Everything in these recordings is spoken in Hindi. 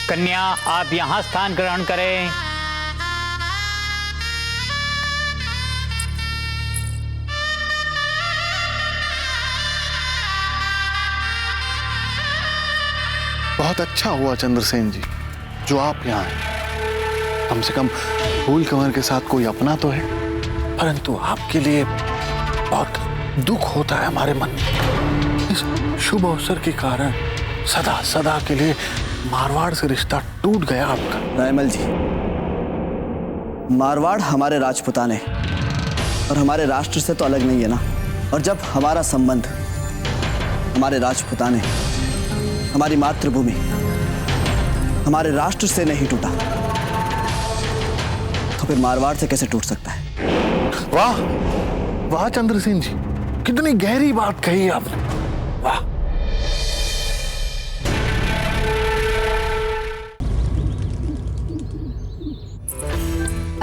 कन्या आप यहाँ स्थान ग्रहण करें। बहुत अच्छा हुआ चंद्रसेन जी जो आप यहाँ हैं। कम से कम फूल कंवर के साथ कोई अपना तो है, परंतु आपके लिए बहुत दुख होता है हमारे मन में। इस शुभ अवसर के कारण सदा सदा के लिए मारवाड़ से रिश्ता टूट गया आपका। रायमल जी, मारवाड़ हमारे राजपुताने और हमारे राष्ट्र से तो अलग नहीं है ना। और जब हमारा संबंध हमारे राजपुताने, हमारी मातृभूमि, हमारे राष्ट्र से नहीं टूटा तो फिर मारवाड़ से कैसे टूट सकता है? वाह वाह चंद्रसेन जी, कितनी गहरी बात कही आपने। वाह।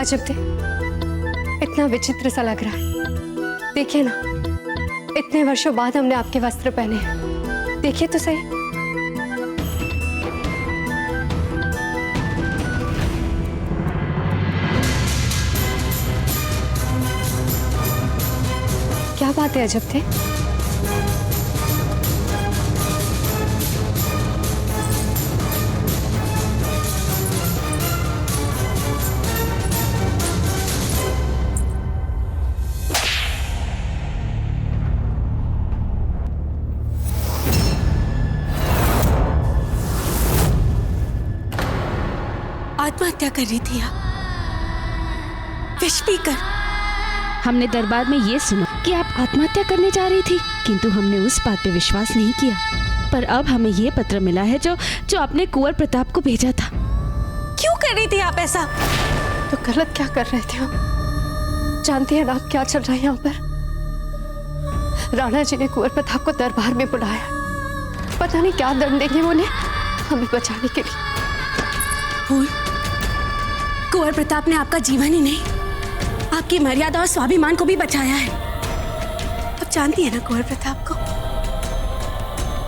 अजब थे, इतना विचित्र सा लग रहा है। देखिए ना, इतने वर्षों बाद हमने आपके वस्त्र पहने हैं। देखिए तो सही। क्या बात है अजब थे? आत्महत्या कर रही थी आप, विष पीकर। हमने दरबार में ये सुना कि आप आत्महत्या करने जा रही थी, किंतु हमने उस बात पे विश्वास नहीं किया। पर अब हमें ये पत्र मिला है जो आपने कुंवर प्रताप को भेजा था। क्यों कर रही थी आप ऐसा? तो गलत क्या कर रहे थे हम? जानती है ना आप क्या चल रहा है यहाँ पर? राणा जी ने कुंवर प्रताप को दरबार में बुलाया। पता नहीं क्या दंड देंगे वो उन्हें हमें बचाने के लिए। फूल, कुंवर प्रताप ने आपका जीवन ही नहीं, आपकी मर्यादा और स्वाभिमान को भी बचाया है। अब जानती है ना कुंवर प्रताप को,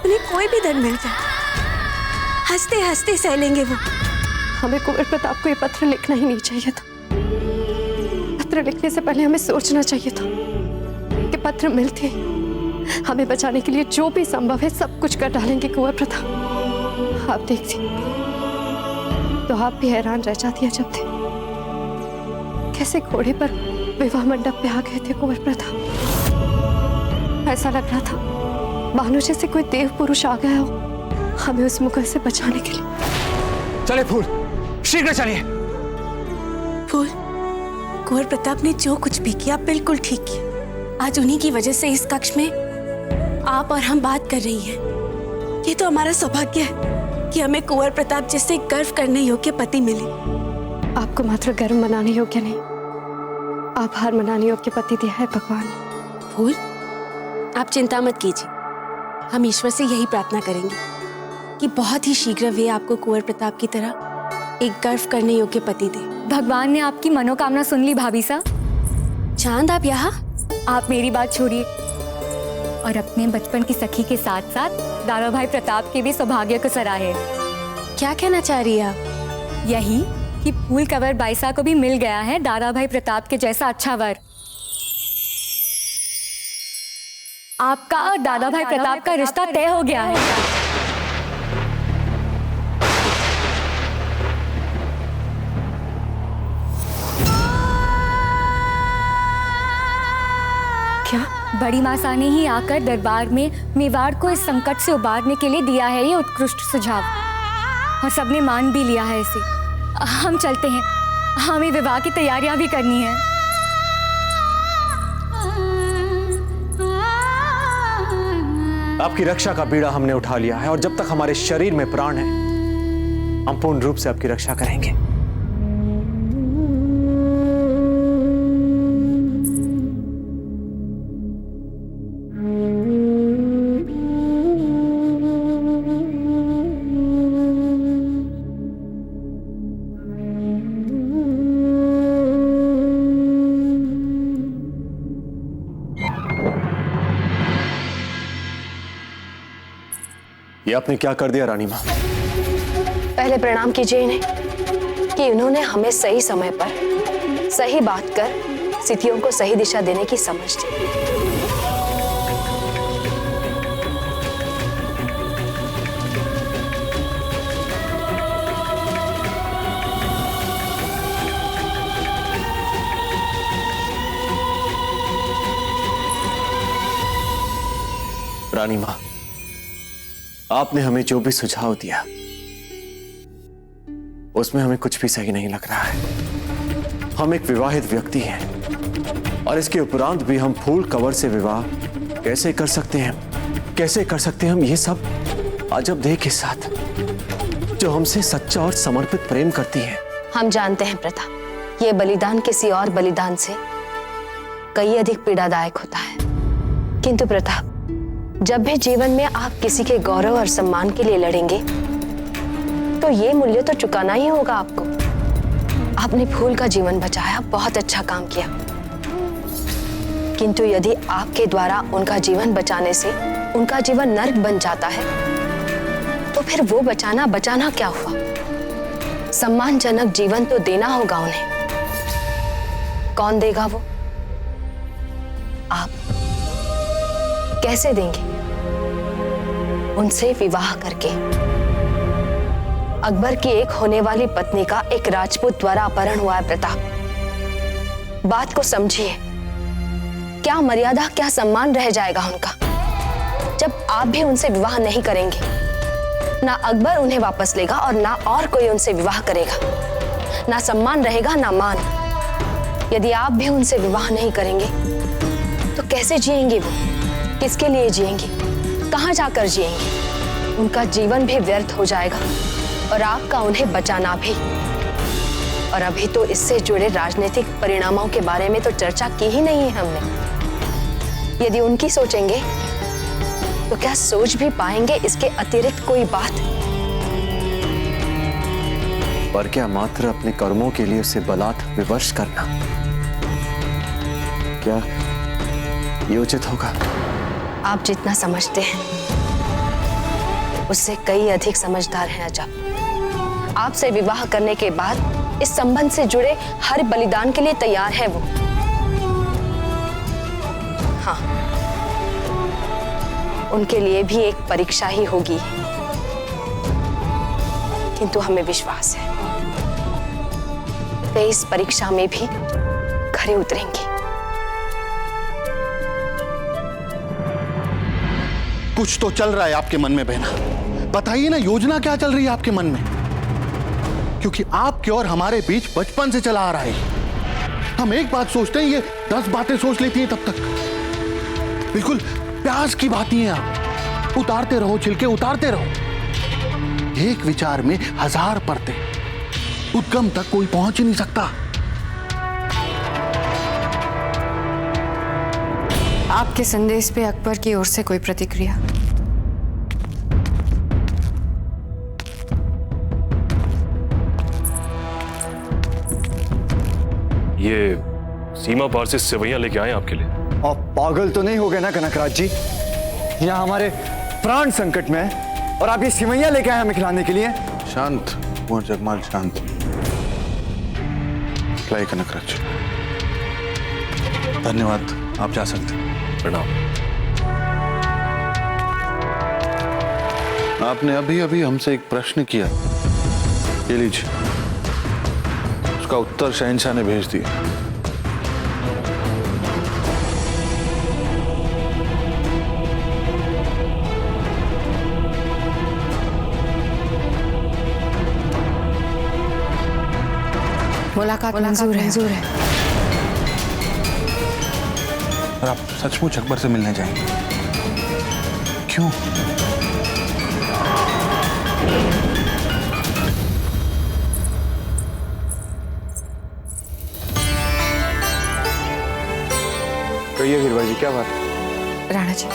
उन्हें कोई भी दंड मिल जाए हंसते हंसते सह लेंगे वो। हमें कुंवर प्रताप को ये पत्र लिखना ही नहीं चाहिए था। पत्र लिखने से पहले हमें सोचना चाहिए था कि पत्र मिलते हमें बचाने के लिए जो भी संभव है सब कुछ कर डालेंगे कुंवर प्रताप। आप देखती तो आप भी हैरान रह जाती है जब थे कैसे घोड़े पर विवाह मंडप पे आ गए थे कुंवर प्रताप। ऐसा लग रहा था मानो जैसे कोई देव पुरुष आ गया हो हमें उस मुगल से बचाने के लिए। चले फूल, शीघ्र चलिए। फूल, कुंवर प्रताप ने जो कुछ भी किया बिल्कुल ठीक किया। आज उन्हीं की वजह से इस कक्ष में आप और हम बात कर रही हैं। ये तो हमारा सौभाग्य है कि हमें कुंवर प्रताप जैसे गर्व करने योग्य पति मिले। आपको मात्र गर्व मनाने योग्य नहीं, आप हार मनाने योग्य पति दिया है भगवान। फूल, आप चिंता मत कीजिए, हम ईश्वर से यही प्रार्थना करेंगे कि बहुत ही शीघ्र वे आपको कुंवर प्रताप की तरह एक गर्व करने योग्य पति दे। भगवान ने आपकी मनोकामना सुन ली भाभी साहब। चांद, आप यहाँ? आप मेरी बात छोड़िए और अपने बचपन की सखी के साथ साथ दारा भाई प्रताप के भी सौभाग्य को सराहे। क्या कहना चाह रही है आप? यही कि फूल कंवर बाईसा को भी मिल गया है दारा भाई प्रताप के जैसा अच्छा वर। आपका और दादा भाई प्रताप का रिश्ता तय हो गया है। क्या? बड़ी मासा ने ही आकर दरबार में मेवाड़ को इस संकट से उबारने के लिए दिया है ये उत्कृष्ट सुझाव, और सबने मान भी लिया है इसे। हम चलते हैं, हमें विवाह की तैयारियां भी करनी है। आपकी रक्षा का बीड़ा हमने उठा लिया है और जब तक हमारे शरीर में प्राण है हम पूर्ण रूप से आपकी रक्षा करेंगे। ये आपने क्या कर दिया रानी मां? पहले प्रणाम कीजिए इन्हें कि उन्होंने हमें सही समय पर सही बात कर स्थितियों को सही दिशा देने की समझ दी। रानी मां, आपने हमें जो भी सुझाव दिया उसमें हमें कुछ भी सही नहीं लग रहा है। हम एक विवाहित व्यक्ति हैं और इसके उपरांत भी हम फूल कवर से विवाह कैसे कर सकते हैं? कैसे कर सकते हैं हम ये सब अजब देह के साथ जो हमसे सच्चा और समर्पित प्रेम करती है? हम जानते हैं प्रताप, ये बलिदान किसी और बलिदान से कई अधिक पीड़ादायक होता है। किंतु प्रताप, जब भी जीवन में आप किसी के गौरव और सम्मान के लिए लड़ेंगे तो ये मूल्य तो चुकाना ही होगा आपको। आपने फूल का जीवन बचाया, बहुत अच्छा काम किया। किंतु यदि आपके द्वारा उनका जीवन बचाने से उनका जीवन नर्क बन जाता है तो फिर वो बचाना क्या हुआ? सम्मानजनक जीवन तो देना होगा उन्हें। कौन देगा वो? आप। कैसे देंगे? उनसे विवाह करके। अकबर की एक होने वाली पत्नी का एक राजपूत द्वारा अपहरण हुआ है प्रताप। बात को समझिए। क्या मर्यादा, क्या सम्मान रह जाएगा उनका जब आप भी उनसे विवाह नहीं करेंगे? ना अकबर उन्हें वापस लेगा और ना और कोई उनसे विवाह करेगा। ना सम्मान रहेगा ना मान। यदि आप भी उनसे विवाह नहीं करेंगे तो कैसे जिएंगे वो? किसके लिए जिएंगे? कहां जाकर जिएंगे? उनका जीवन भी व्यर्थ हो जाएगा और आपका उन्हें बचाना भी। और अभी तो इससे जुड़े राजनीतिक परिणामों के बारे में तो चर्चा की ही नहीं है हमने। यदि उनकी सोचेंगे तो क्या सोच भी पाएंगे इसके अतिरिक्त कोई बात? पर क्या मात्र अपने कर्मों के लिए उसे बलात् विवश करना, क्या ये उचित होगा? आप जितना समझते हैं उससे कई अधिक समझदार हैं अजब। आपसे विवाह करने के बाद इस संबंध से जुड़े हर बलिदान के लिए तैयार है वो। हाँ, उनके लिए भी एक परीक्षा ही होगी, किंतु हमें विश्वास है वे इस परीक्षा में भी खरे उतरेंगे। कुछ तो चल रहा है आपके मन में बहना। बताइए ना, योजना क्या चल रही है आपके मन में? क्योंकि आपके और हमारे बीच बचपन से चला आ रहा है। हम एक बात सोचते हैं, ये 10 बातें सोच लेती हैं तब तक। बिल्कुल प्याज की भांति हैं आप। उतारते रहो छिलके, उतारते रहो। एक विचार में 1000 परतें। उद्गम तक कोई पहुंच ही नहीं सकता। आपके संदेश पे अकबर की ओर से कोई प्रतिक्रिया? ये सीमा पार से सेवैयां लेके आए आपके लिए। आप पागल तो नहीं हो गए ना कनकराज जी? यहाँ हमारे प्राण संकट में है और आप ये सेवैयां लेके आए हमें खिलाने के लिए? शांत कुंवर जगमाल, शांत। लाइए कनकराज। धन्यवाद, आप जा सकते हैं। प्रणाम। आपने अभी अभी हमसे एक प्रश्न किया, ये लीजिए। उसका उत्तर शहंशाह ने भेज दिया। मुलाकात मंजूर है। और आप सचमुच अकबर से मिलने जाएंगे? क्यों? कहिए हीरवा जी, क्या बात? राणा जी,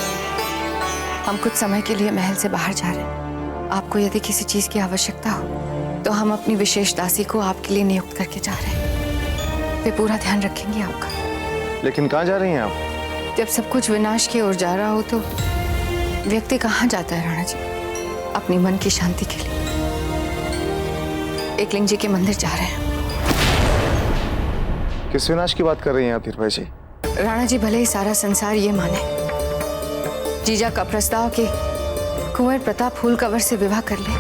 हम कुछ समय के लिए महल से बाहर जा रहे हैं। आपको यदि किसी चीज की आवश्यकता हो तो हम अपनी विशेष दासी को आपके लिए नियुक्त करके जा रहे हैं। वे पूरा ध्यान रखेंगे आपका। लेकिन कहाँ जा रही हैं आप? जब सब कुछ विनाश की ओर जा रहा हो तो व्यक्ति कहाँ जाता है राणा जी? अपनी मन की शांति के लिए। एकलिंग जी के मंदिर जा रहे हैं। किस विनाश की बात कर रही हैं आप धीरभाई जी? राणा जी भले ही सारा संसार ये माने जीजा का प्रस्ताव कि कुंवर प्रताप फूल कंवर से विवाह कर ले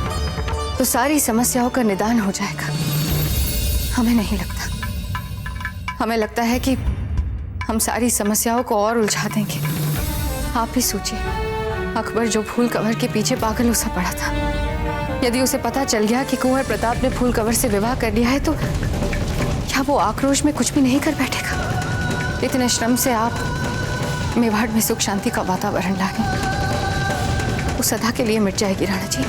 तो सारी समस्याओं का निदान हो जाएगा, हमें नहीं लगता। हमें लगता है कि हम सारी समस्याओं को और उलझा देंगे। आप ही सोचिए, अकबर जो फूल कंवर के पीछे पागल उसा पड़ा था, यदि उसे पता चल गया कि कुंवर प्रताप ने फूल कंवर से विवाह कर लिया है तो क्या वो आक्रोश में कुछ भी नहीं कर बैठेगा? इतने श्रम से आप मेवाड़ में सुख शांति का वातावरण लाए, वो सदा के लिए मिट जाएगी राणा जी।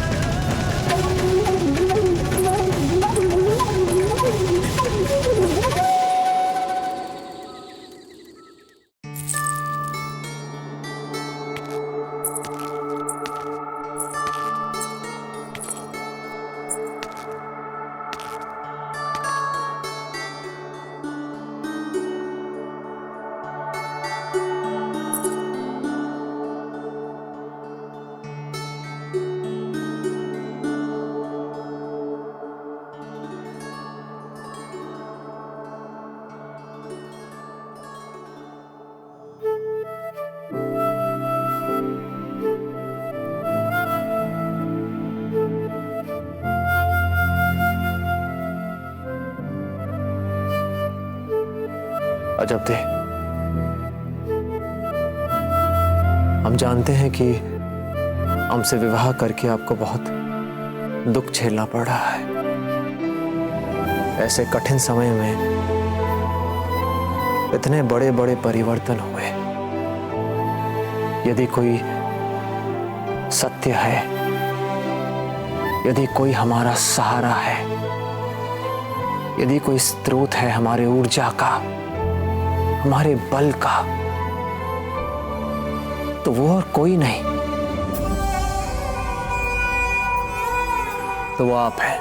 अजब थे, हम जानते हैं कि हमसे विवाह करके आपको बहुत दुख झेलना पड़ रहा है। ऐसे कठिन समय में इतने बड़े बड़े परिवर्तन हुए। यदि कोई सत्य है, यदि कोई हमारा सहारा है, यदि कोई स्रोत है हमारे ऊर्जा का, हमारे बल का, तो वो और कोई नहीं, तो वो आप हैं।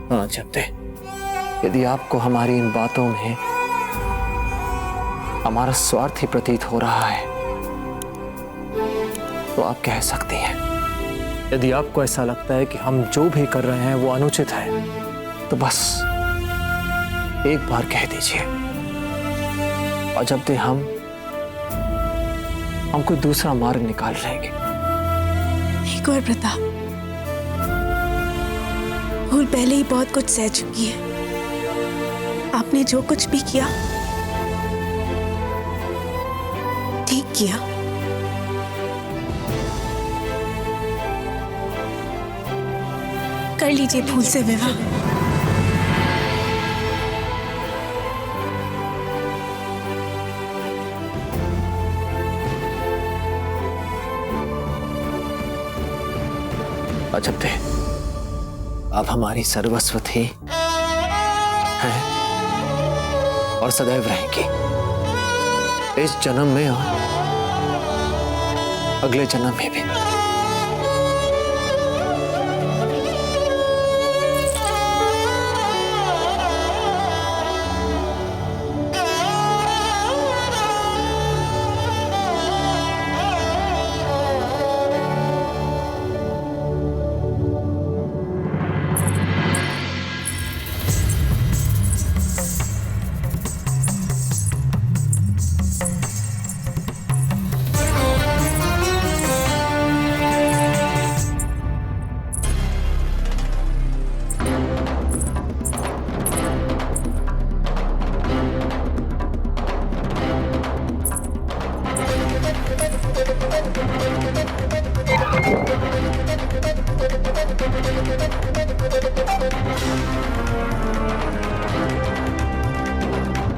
हाँ जब दे, यदि आपको हमारी इन बातों में हमारा स्वार्थ ही प्रतीत हो रहा है तो आप कह सकती हैं। यदि आपको ऐसा लगता है कि हम जो भी कर रहे हैं वो अनुचित है तो बस एक बार कह दीजिए, और जब तक हम कोई दूसरा मार्ग निकाल लेंगे। कुंवर प्रताप, फूल पहले ही बहुत कुछ सह चुकी है। आपने जो कुछ भी किया ठीक किया। कर लीजिए फूल से विवाह। अजब थे, आप हमारी सर्वस्व थी हैं और सदैव रहेंगी, इस जन्म में और अगले जन्म में भी।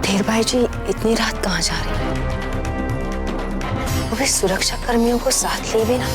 धीरभाई जी इतनी रात कहाँ जा रही हैं? वो भी सुरक्षा कर्मियों को साथ लिए बिना।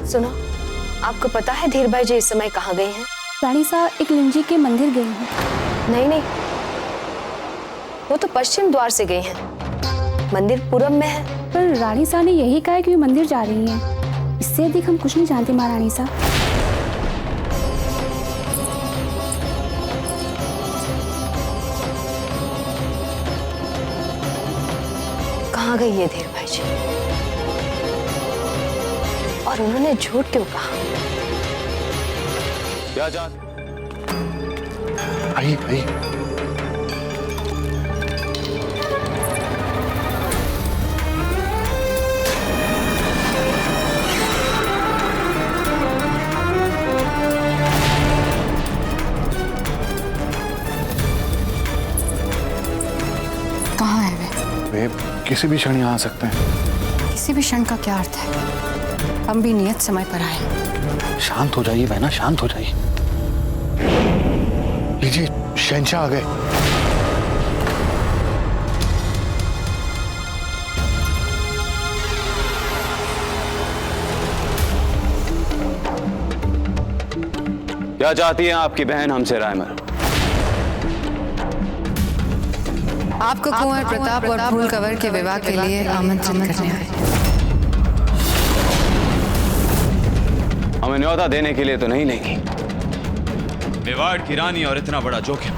सुनो, आपको पता है धीरभाई जी इस समय कहाँ गए हैं? रानी साहब एक लिंजी के मंदिर गई हैं। नहीं नहीं, वो तो पश्चिम द्वार से गई हैं। मंदिर पूरब में है। पर रानी साहब ने यही कहा है कि वो मंदिर जा रही हैं। इससे अधिक हम कुछ नहीं जानते महारानी साहब। कहाँ गई ये धीर भाई जी? और उन्होंने झूठ क्यों कहा? क्या जा आई आई कहाँ है वे? किसी भी क्षण यहाँ आ सकते हैं। किसी भी क्षण का क्या अर्थ है? हम भी नियत समय पर आए। शांत हो जाइए बहना, शांत हो जाइए। लीजिए, शहंशाह आ गए। क्या चाहती है आपकी बहन हमसे रायमल? आपको कुंवर प्रताप और फूल कंवर के विवाह के लिए आमंत्रित करने आए। हमें न्योता देने के लिए तो नहीं लेंगी। मेवाड़ की रानी और इतना बड़ा जोखिम।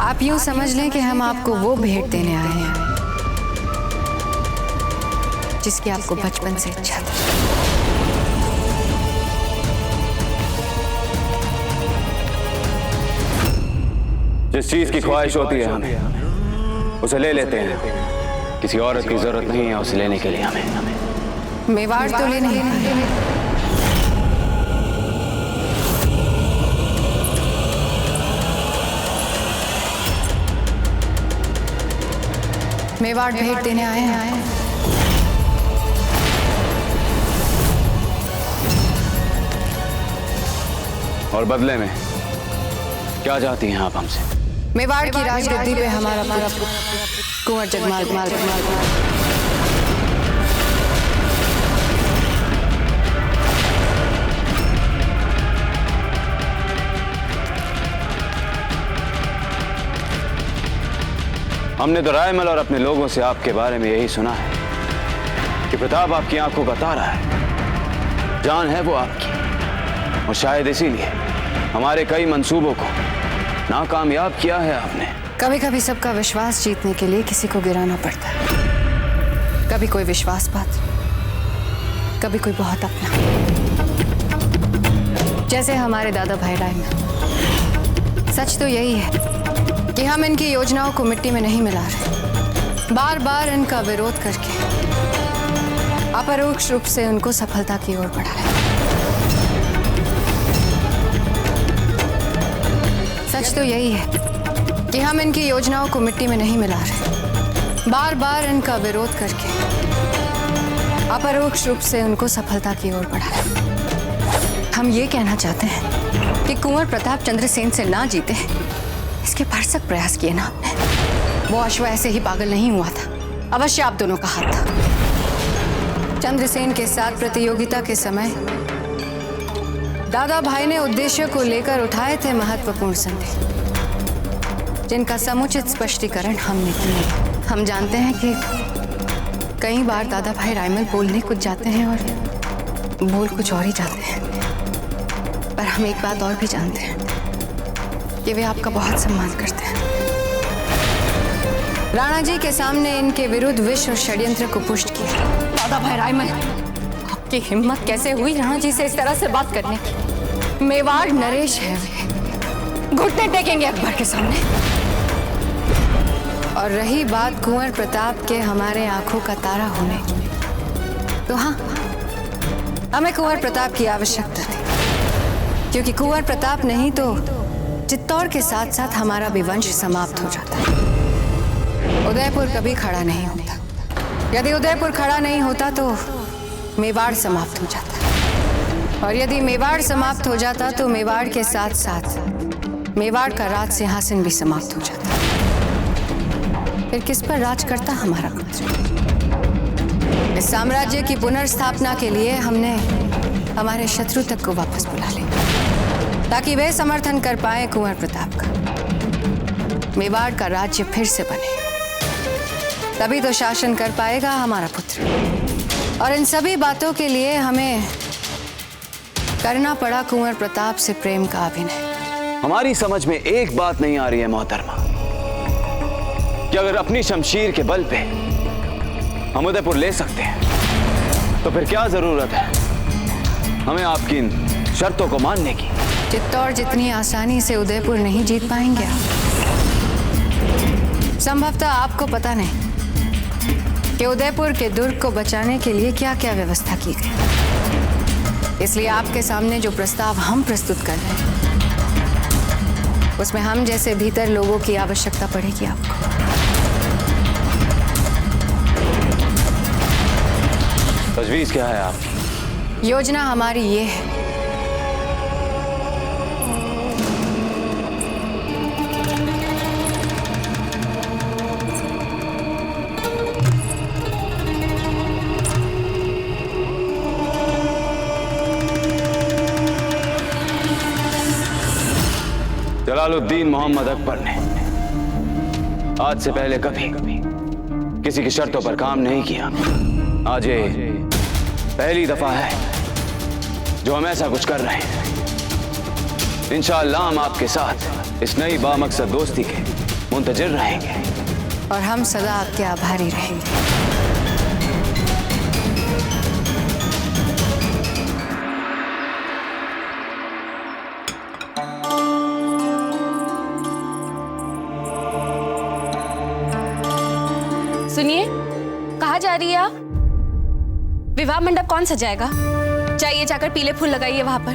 आप यूं समझ लें कि हम आपको वो भेंट देने आए हैं जिसकी आपको बचपन से इच्छा थी। जिस चीज की ख्वाहिश होती है हमें उसे ले लेते हैं। किसी औरत की जरूरत नहीं है उसे लेने के लिए हमें। मेवाड़ तो ले नहीं, मेवाड़ भेंट देने आए हैं। और बदले में क्या चाहती हैं आप हमसे? मेवाड़ की राजगद्दी पे हमारा पुत्र कुंवर जगमाल हमने तो रायमल और अपने लोगों से आपके बारे में यही सुना है कि प्रताप आपकी आंखों का तारा है, जान है वो आपकी। और शायद इसीलिए हमारे कई मंसूबों को नाकामयाब किया है आपने। कभी कभी सबका विश्वास जीतने के लिए किसी को गिराना पड़ता है। कभी कोई विश्वास पात्र, कभी कोई बहुत अपना। जैसे हमारे दादा भाई रायमल। सच तो यही है कि हम इनकी योजनाओं को मिट्टी में नहीं मिला रहे। बार बार इनका विरोध करके अपरोक्ष रूप से उनको सफलता की ओर बढ़ा रहे। सच तो यही है कि हम इनकी योजनाओं को मिट्टी में नहीं मिला रहे। बार बार इनका विरोध करके अपरोक्ष रूप से उनको सफलता की ओर बढ़ा रहे। हम ये कहना चाहते हैं कि कुंवर प्रताप चंद्रसेन से ना जीते, इसके भरसक प्रयास किए ना आपने। वो अश्व ऐसे ही पागल नहीं हुआ था, अवश्य आप दोनों का हाथ था। चंद्रसेन के साथ प्रतियोगिता के समय दादा भाई ने उद्देश्य को लेकर उठाए थे महत्वपूर्ण संदेह, जिनका समुचित स्पष्टीकरण हमने किया। हम जानते हैं कि कई बार दादा भाई रायमल बोलने कुछ जाते हैं और बोल कुछ और ही जाते हैं, पर हम एक बात और भी जानते हैं कि वे आपका बहुत सम्मान करते हैं। राणा जी के सामने इनके विरुद्ध विष और षड्यंत्र को पुष्ट किया। दादा भाई रायमल, आपकी हिम्मत कैसे हुई राणा जी से इस तरह से बात करने की? मेवाड़ नरेश है वे, घुटने टेकेंगे अकबर के सामने। और रही बात कुंवर प्रताप के हमारे आंखों का तारा होने, तो हाँ, हमें कुंवर प्रताप की आवश्यकता थी, क्योंकि कुंवर प्रताप नहीं तो चित्तौड़ के साथ साथ हमारा भी वंश समाप्त हो जाता है। उदयपुर कभी खड़ा नहीं होता। यदि उदयपुर खड़ा नहीं होता तो मेवाड़ समाप्त हो जाता, और यदि मेवाड़ समाप्त हो जाता तो मेवाड़ के साथ साथ मेवाड़ का राज सिंहासन भी समाप्त हो जाता। फिर किस पर राज करता हमारा पुत्र? इस साम्राज्य की पुनर्स्थापना के लिए हमने हमारे शत्रु तक को वापस बुला लिया। ताकि वे समर्थन कर पाए कुंवर प्रताप का, मेवाड़ का राज्य फिर से बने। तभी तो शासन कर पाएगा हमारा पुत्र। और इन सभी बातों के लिए हमें करना पड़ा कुंवर प्रताप से प्रेम का अभिनय। हमारी समझ में एक बात नहीं आ रही है मोहतरमा, कि अगर अपनी शमशीर के बल पे हम उदयपुर ले सकते हैं तो फिर क्या जरूरत है हमें आपकी इन शर्तों को मानने की। चित्तौड़ जितनी आसानी से उदयपुर नहीं जीत पाएंगे आप। संभवतः आपको पता नहीं कि उदयपुर के दुर्ग को बचाने के लिए क्या क्या व्यवस्था की गई। इसलिए आपके सामने जो प्रस्ताव हम प्रस्तुत कर रहे हैं उसमें हम जैसे भीतर लोगों की आवश्यकता पड़ेगी आपको। तजवीज क्या है आपकी? योजना हमारी ये है, जलालुद्दीन मोहम्मद अकबर ने आज से पहले कभी किसी की शर्तों पर काम नहीं किया। आज ये पहली दफा है जो हम ऐसा कुछ कर रहे हैं। इंशाअल्लाह हम आपके साथ इस नई बामकसद दोस्ती के मुंतजिर रहेंगे और हम सदा आपके आभारी रहेंगे। सुनिए, कहाँ जा रही है आप? विवाह मंडप कौन सजाएगा? जाइए जाकर पीले फूल लगाइए वहां पर।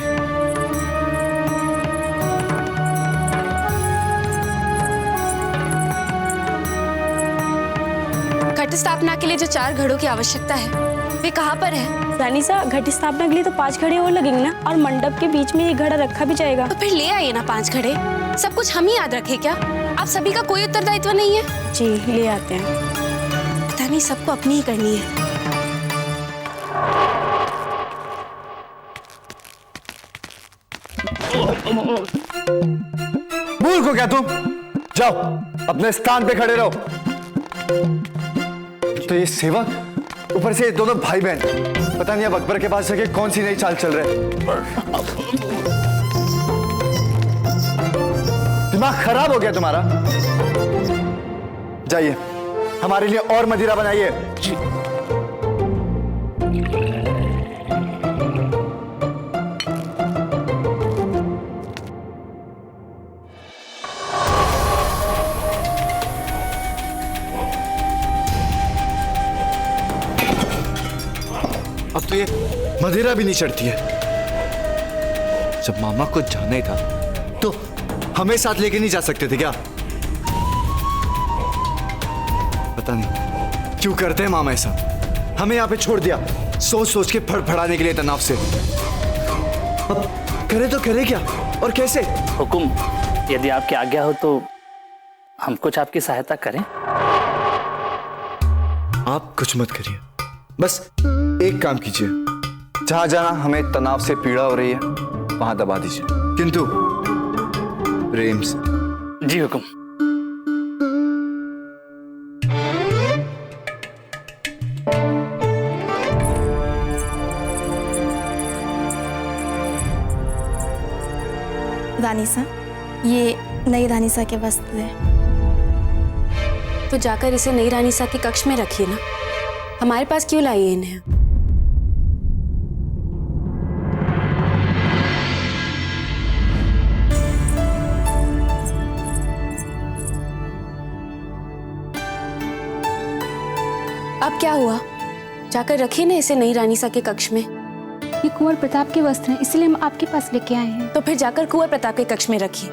घट स्थापना के लिए जो 4 घड़ों की आवश्यकता है वे कहाँ पर है? रानी साहब, घट स्थापना के लिए तो 5 घड़े और लगेंगे ना, और मंडप के बीच में 1 घड़ा रखा भी जाएगा। तो फिर ले आइए ना 5 घड़े। सब कुछ हम ही याद रखें क्या? आप सभी का कोई उत्तरदायित्व नहीं है? जी, ले आते हैं। पता नहीं सबको अपनी ही करनी है। भूल को क्या तुम? जाओ अपने स्थान पे खड़े रहो। तो ये सेवक, ऊपर से ये दोनों भाई बहन, पता नहीं अब अकबर के पास जाके कौन सी नई चाल चल रहे। दिमाग खराब हो गया तुम्हारा? जाइए हमारे लिए और मदिरा बनाइए। अब तो ये मदिरा भी नहीं चढ़ती है। जब मामा को जाना ही था तो हमें साथ लेके नहीं जा सकते थे क्या? पता नहीं क्यों करते हैं मामा ऐसा। हमें यहाँ पे छोड़ दिया सोच सोच के फड़फड़ाने के लिए तनाव से। अब करे तो करे क्या और कैसे? हुकुम, यदि आपकी आज्ञा हो तो हम कुछ आपकी सहायता करें। आप कुछ मत करिए, बस एक काम कीजिए। जहां जहां हमें तनाव से पीड़ा हो रही है वहां दबा दीजिए, किंतु प्रेम से। जी हुकुम। रानीसा, ये नई रानीसा के वस्त्र है। तो जाकर इसे नई रानीसा के कक्ष में रखिए ना। हमारे पास क्यों लाइए इन्हें? अब क्या हुआ? जाकर रखिए ना इसे नई रानीसा के कक्ष में। ये कुंवर प्रताप के वस्त्र हैं, इसलिए हम आपके पास लेके आए हैं। तो फिर जाकर कुंवर प्रताप के कक्ष में रखिए।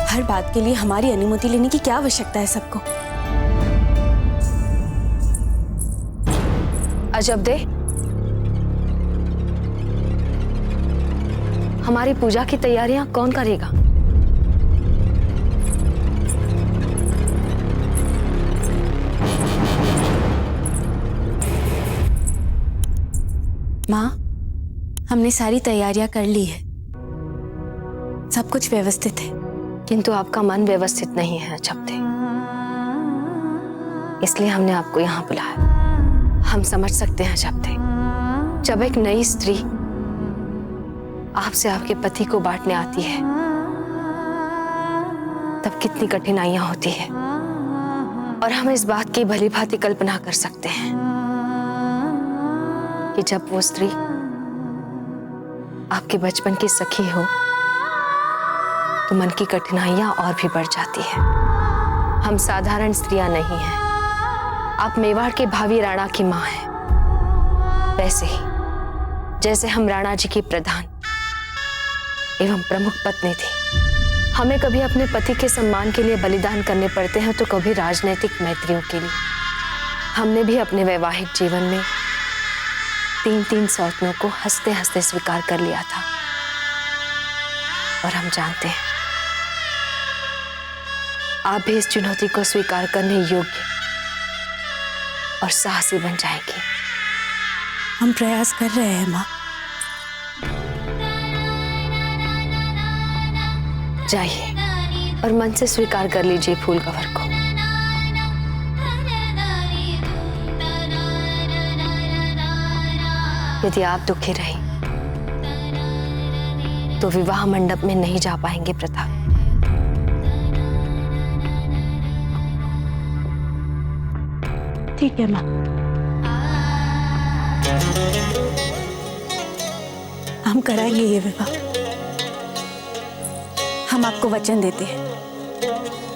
हर बात के लिए हमारी अनुमति लेने की क्या आवश्यकता है सबको? अजब दे, हमारी पूजा की तैयारियां कौन करेगा? माँ, हमने सारी तैयारियां कर ली है, सब कुछ व्यवस्थित है। किंतु आपका मन व्यवस्थित नहीं है अजब्दे, इसलिए हमने आपको यहाँ बुलाया। हम समझ सकते हैं अजब्दे, जब एक नई स्त्री आपसे आपके पति को बांटने आती है तब कितनी कठिनाइयां होती है, और हम इस बात की भली भांति कल्पना कर सकते हैं कि जब वो स्त्री आपके बचपन की सखी हो तो मन की कठिनाइयां और भी बढ़ जाती है। हम साधारण स्त्रियां नहीं हैं, आप मेवाड़ के भावी राणा की मां हैं। वैसे ही जैसे हम राणा जी की प्रधान एवं प्रमुख पत्नी थी, हमें कभी अपने पति के सम्मान के लिए बलिदान करने पड़ते हैं तो कभी राजनीतिक मैत्रियों के लिए। हमने भी अपने वैवाहिक जीवन में 3-3 सौतनों को हंसते हंसते स्वीकार कर लिया था, और हम जानते हैं आप भी इस चुनौती को स्वीकार करने योग्य और साहसी बन जाएंगे। हम प्रयास कर रहे हैं माँ। जाइए और मन से स्वीकार कर लीजिए फूल कवर को। यदि आप दुखी रहे तो विवाह मंडप में नहीं जा पाएंगे प्रताप। ठीक है माँ, हम कराएंगे ये विवाह। हम आपको वचन देते हैं,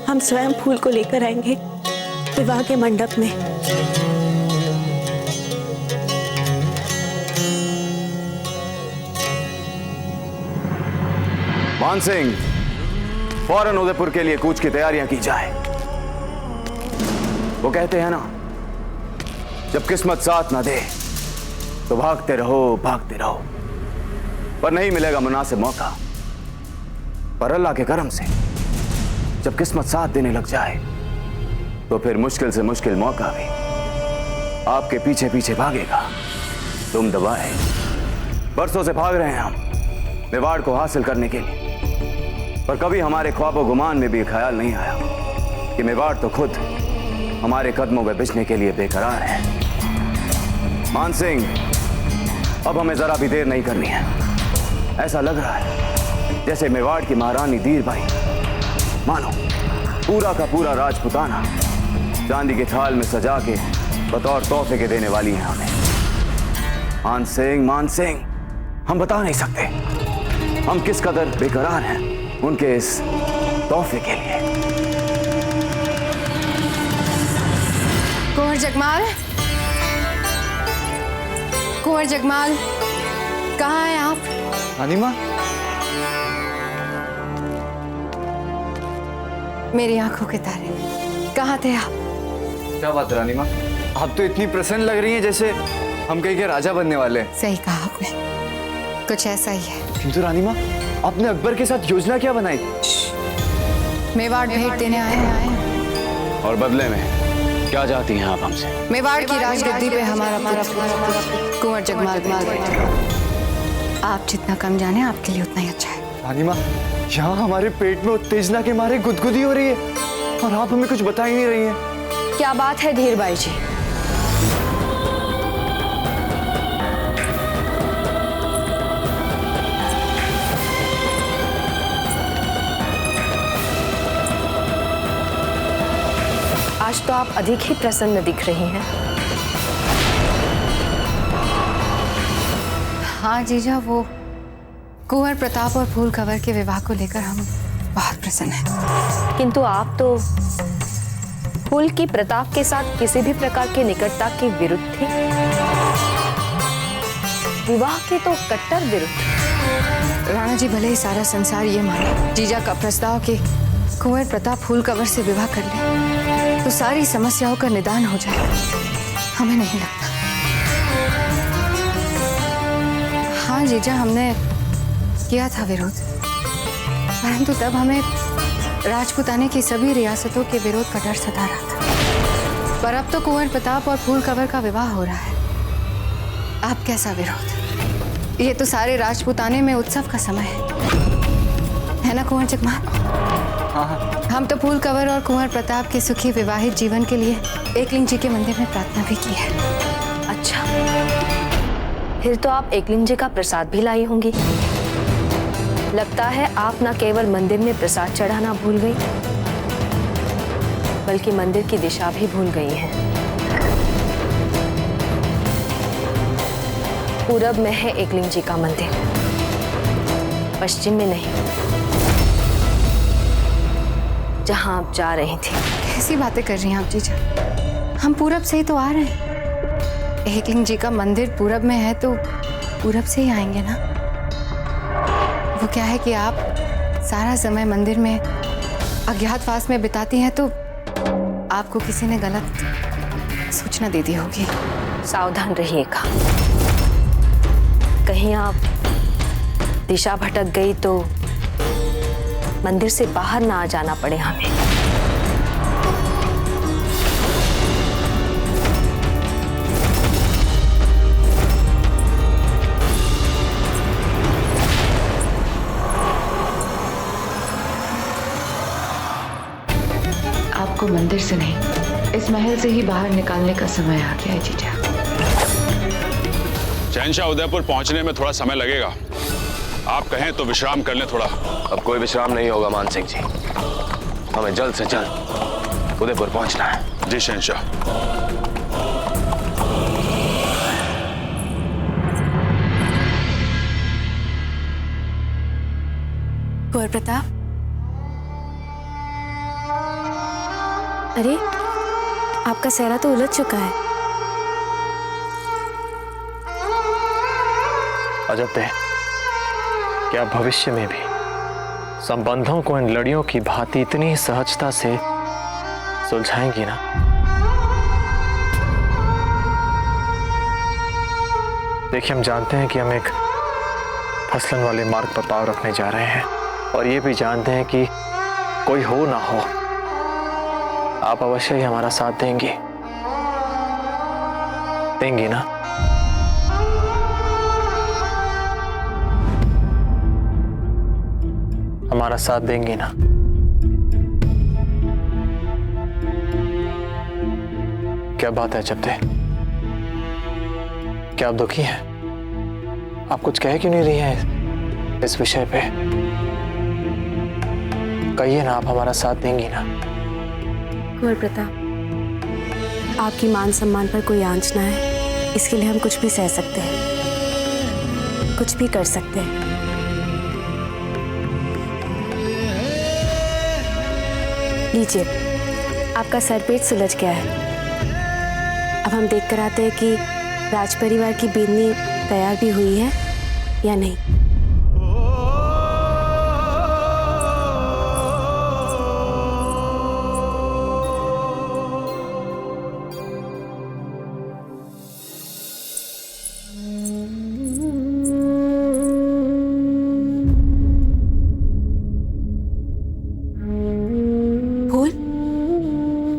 हम स्वयं फूल को लेकर आएंगे विवाह के मंडप में। मान सिंह, फौरन उदयपुर के लिए कूच की तैयारियां की जाए। वो कहते हैं ना, जब किस्मत साथ ना दे तो भागते रहो पर नहीं मिलेगा मुनासिब मौका। पर अल्लाह के करम से जब किस्मत साथ देने लग जाए तो फिर मुश्किल से मुश्किल मौका भी आपके पीछे पीछे भागेगा। तुम दबाए बरसों से भाग रहे हैं हम मेवाड़ को हासिल करने के लिए, पर कभी हमारे ख्वाबो गुमान में भी ख्याल नहीं आया कि मेवाड़ तो खुद हमारे कदमों में बिछने के लिए बेकरार है। मान सिंह, अब हमें जरा भी देर नहीं करनी है। ऐसा लग रहा है जैसे मेवाड़ की महारानी धीरबाई मानो पूरा का पूरा राजपुताना चांदी के थाल में सजा के बतौर तोहफे के देने वाली है हमें। मान सिंह, हम बता नहीं सकते हम किस कदर बेकरार हैं उनके इस तोहफे के लिए। कुंवर जगमाल, कहाँ हैं आप? रानी माँ, मेरी आंखों के तारे, कहाँ थे आप? क्या बात है रानी माँ, आप तो इतनी प्रसन्न लग रही हैं जैसे हम कहीं के राजा बनने वाले हैं। सही कहा आपने, कुछ ऐसा ही है। किंतु रानी माँ, आपने अकबर के साथ योजना क्या बनाई? मेवाड़ भेंट देने आए हैं। और बदले में क्या चाहती हैं आप हमसे? मेवाड़ की राजगद्दी पे हमारा पुत्र कुंवर जगमाल बैठे। आप जितना कम जाने आपके लिए उतना ही अच्छा है। रानी माँ, यहाँ हमारे पेट में उत्तेजना के मारे गुदगुदी हो रही है और आप हमें कुछ बता ही नहीं रही हैं। क्या बात है धीरबाई जी? आज तो आप अधिक ही प्रसन्न दिख रही हैं। हाँ जीजा, वो कुंवर प्रताप और फूल कंवर के विवाह को लेकर हम बहुत प्रसन्न हैं। किंतु आप तो फूल की प्रताप के साथ किसी भी प्रकार की निकटता के विरुद्ध थे, विवाह के तो कट्टर विरुद्ध। राणा जी भले ही सारा संसार ये माने जीजा का प्रस्ताव कि कुंवर प्रताप फूल कंवर से विवाह कर ले तो सारी समस्याओं का निदान हो जाएगा, हमें नहीं लगता। हाँ जीजा, हमने किया था विरोध, परंतु तब हमें राजपुताने की सभी रियासतों के विरोध का डर सता रहा था। पर अब तो कुंवर प्रताप और फूल कंवर का विवाह हो रहा है, अब कैसा विरोध? ये तो सारे राजपूताने में उत्सव का समय है ना कुंवर जगमाल? हाँ। हम तो फूल कंवर और कुंवर प्रताप के सुखी विवाहित जीवन के लिए एकलिंग जी के मंदिर में प्रार्थना भी की है। अच्छा, फिर तो आप एकलिंग जी का प्रसाद भी लाई होंगी। लगता है आप न केवल मंदिर में प्रसाद चढ़ाना भूल गई, बल्कि मंदिर की दिशा भी भूल गई हैं। पूरब में है एकलिंग जी का मंदिर, पश्चिम में नहीं, जहां आप जा रही थी। कैसी बातें कर रही हैं आप जीजा? हम पूरब से ही तो आ रहे हैं। एकलिंग जी का मंदिर पूरब में है तो पूरब से ही आएंगे ना। वो क्या है कि आप सारा समय मंदिर में अज्ञातवास में बिताती हैं तो आपको किसी ने गलत सूचना दे दी होगी। सावधान रहिएगा, कहीं आप दिशा भटक गई तो मंदिर से बाहर ना आ जाना पड़े हमें। आपको मंदिर से नहीं, इस महल से ही बाहर निकालने का समय आ गया है जीजा। शहंशाह उदयपुर पहुंचने में थोड़ा समय लगेगा। आप कहें तो विश्राम कर लें थोड़ा। अब कोई विश्राम नहीं होगा मान सिंह जी, हमें जल्द से जल्द उदयपुर पहुंचना है। जी शहंशाह। कुंवर प्रताप, अरे आपका सेहरा तो उलझ चुका है। अजब है, क्या भविष्य में भी संबंधों को इन लड़ियों की भांति इतनी सहजता से सुलझाएंगी ना? देखिए, हम जानते हैं कि हम एक फसलन वाले मार्ग पर पांव रखने जा रहे हैं और ये भी जानते हैं कि कोई हो ना हो, आप अवश्य ही हमारा साथ देंगी ना? हमारा साथ देंगी ना? क्या बात है जब्ते? क्या आप दुखी हैं? आप कुछ कह क्यों नहीं रही हैं इस विषय पे? कहिए ना, आप हमारा साथ देंगी ना? कुंवर प्रताप, आपकी मान सम्मान पर कोई आंच ना है, इसके लिए हम कुछ भी सह सकते हैं, कुछ भी कर सकते हैं। लीजिए, आपका सरपेट सुलझ गया है। अब हम देख कर आते हैं कि राज परिवार की बेदनी तैयार भी हुई है या नहीं।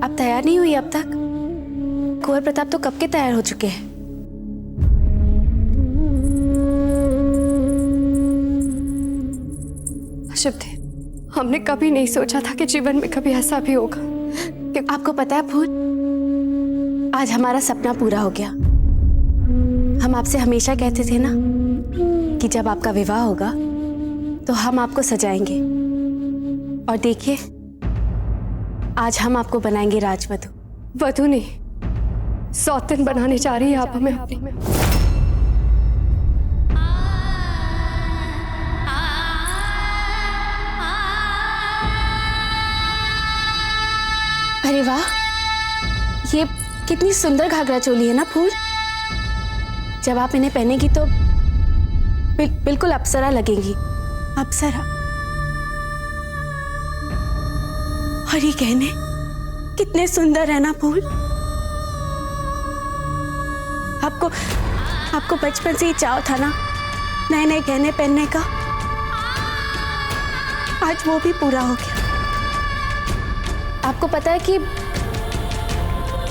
आप तैयार नहीं हुई अब तक? कुंवर प्रताप तो कब के तैयार हो चुके हैं। शब्द, हमने कभी नहीं सोचा था कि जीवन में कभी ऐसा भी होगा। आपको पता है फूल, आज हमारा सपना पूरा हो गया। हम आपसे हमेशा कहते थे ना कि जब आपका विवाह होगा तो हम आपको सजाएंगे, और देखिए आज हम आपको बनाएंगे राजवधु। वधु नहीं, सौतन बनाने जा रही है आप हमें अपनी। अरे वाह, ये कितनी सुंदर घाघरा चोली है ना फूल। जब आप इन्हें पहनेगी तो बिल्कुल अप्सरा लगेंगी, अप्सरा। और ये गहने कितने सुंदर है ना फूल। आपको बचपन से ही चाव था ना नए नए गहने पहनने का, आज वो भी पूरा हो गया। आपको पता है कि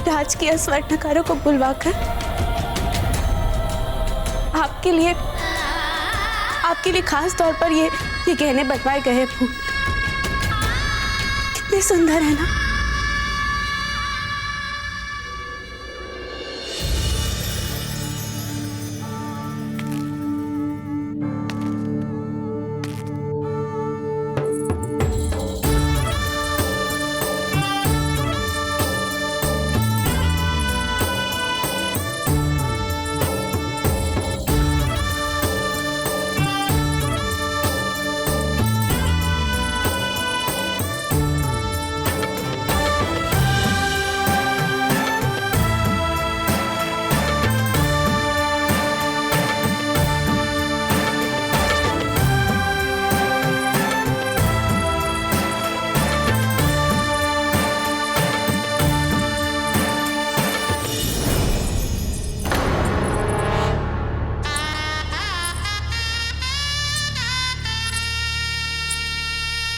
राजकीय स्वर्णकारों को बुलवाकर आपके लिए आपके लिए खास तौर पर ये गहने बनवाए गए हैं फूल। कितने सुंदर है ना।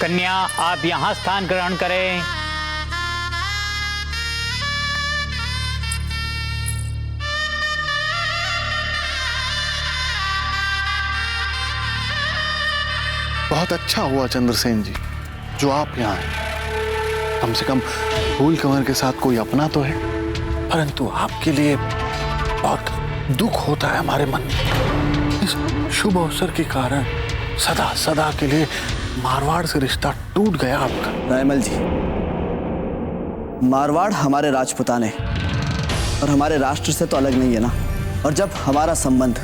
कन्या, आप यहाँ स्थान ग्रहण करें। बहुत अच्छा हुआ चंद्रसेन जी जो आप यहाँ हैं। कम से कम फूल कंवर के साथ कोई अपना तो है, परंतु आपके लिए बहुत दुख होता है हमारे मन में। इस शुभ अवसर के कारण सदा सदा के लिए मारवाड़ से रिश्ता टूट गया आपका। रायमल जी, मारवाड़ हमारे राजपुताने और हमारे राष्ट्र से तो अलग नहीं है ना। और जब हमारा संबंध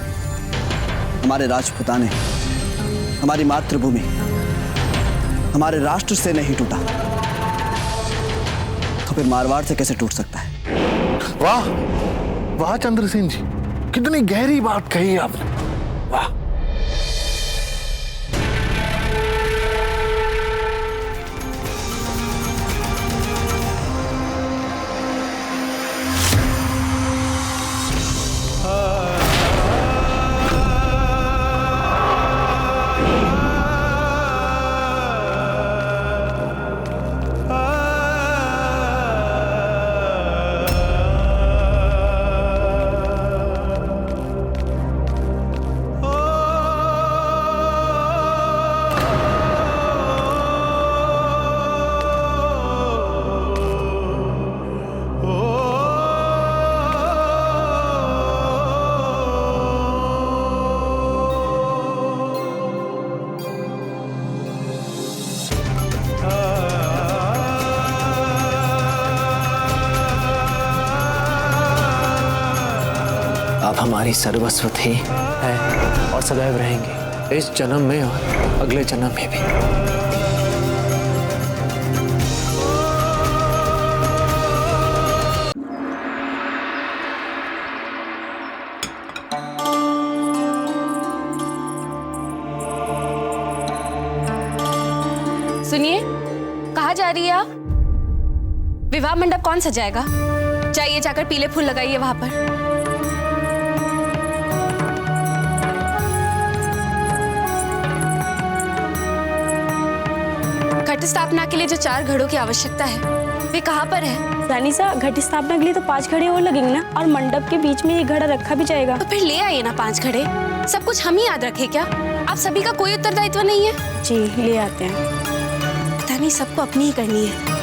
हमारे राजपुताने, हमारी मातृभूमि, हमारे राष्ट्र से नहीं टूटा तो फिर मारवाड़ से कैसे टूट सकता है? वाह वाह चंद्रसेन जी, कितनी गहरी बात कही आपने। वाह। आप हमारी सर्वस्व थे, हैं और सदैव रहेंगे, इस जन्म में और अगले जन्म में भी। सुनिए, कहाँ जा रही है आप? विवाह मंडप कौन सजाएगा? जाइए, जाकर पीले फूल लगाइए वहां पर। घट स्थापना के लिए जो 4 घड़ों की आवश्यकता है, वे कहाँ पर है? रानी साहब, घट स्थापना के लिए तो 5 घड़े और लगेंगे ना, और मंडप के बीच में एक घड़ा रखा भी जाएगा। तो फिर ले आइए ना 5 घड़े। सब कुछ हम ही याद रखें क्या? आप सभी का कोई उत्तरदायित्व नहीं है? जी, ले आते हैं। पता नहीं, सबको अपनी ही करनी है।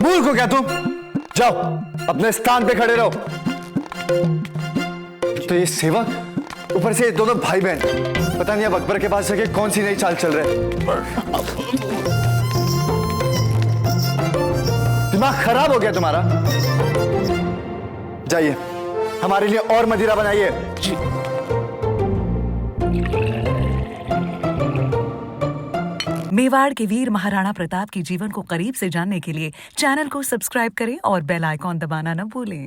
भूल को क्या तुम? जाओ अपने स्थान पे खड़े रहो। तो ये सेवक, ऊपर से ये दोनों भाई बहन, पता नहीं अब अकबर के पास जाके कौन सी नई चाल चल रहे। दिमाग खराब हो गया तुम्हारा। जाइए, हमारे लिए और मदिरा बनाइए। मेवाड़ के वीर महाराणा प्रताप के जीवन को करीब से जानने के लिए चैनल को सब्सक्राइब करें और बेल आइकॉन दबाना न भूलें।